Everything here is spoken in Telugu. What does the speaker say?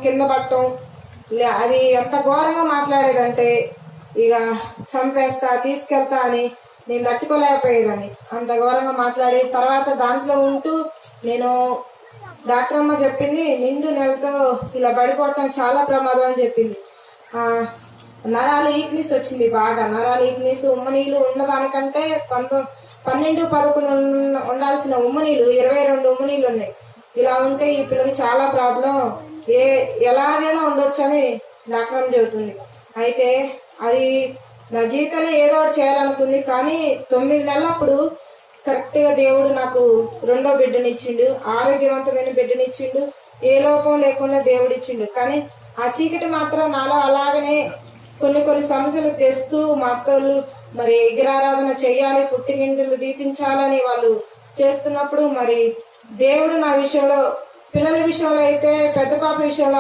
కింద పట్టడం, అది ఎంత ఘోరంగా మాట్లాడేదంటే ఇక చంపేస్తా తీసుకెళ్తా అని నేను తట్టుకోలేకపోయేదని అంత ఘోరంగా మాట్లాడి తర్వాత దాంట్లో ఉంటూ నేను డాక్టర్ అమ్మ చెప్పింది నిండు నెలతో ఇలా పడిపోవటం చాలా ప్రమాదం అని చెప్పింది. నరాల ఈక్నెస్ వచ్చింది, బాగా నరాల ఈక్నెస్. ఉమ్మనీళ్ళు ఉన్నదానికంటే 12, 11 ఉండాల్సిన ఉమ్మనీళ్ళు 22 ఉమ్మనీళ్ళు ఉన్నాయి. ఇలా ఉంటే ఈ పిల్లకి చాలా ప్రాబ్లం, ఎలాగైనా ఉండొచ్చు అని డాక్టర్ అమ్మ చెబుతుంది. అయితే అది నా జీవితంలో ఏదో ఒకటి చేయాలనుకుంది, కానీ 9 నెలలప్పుడు కరెక్ట్ గా దేవుడు నాకు 2వ బిడ్డనిచ్చిండు, ఆరోగ్యవంతమైన బిడ్డనిచ్చిండు, ఏ లోపం లేకుండా దేవుడు ఇచ్చిండు. కానీ ఆ చీకటి మాత్రం నాలో అలాగనే కొన్ని సమస్యలు తెస్తూ మా అత్తోళ్ళు మరి విగ్రహారాధన చెయ్యాలి, పుట్టినింటిని దీపించాలని వాళ్ళు చేస్తున్నప్పుడు మరి దేవుడు నా విషయంలో, పిల్లల విషయంలో అయితే పెద్ద పాప విషయంలో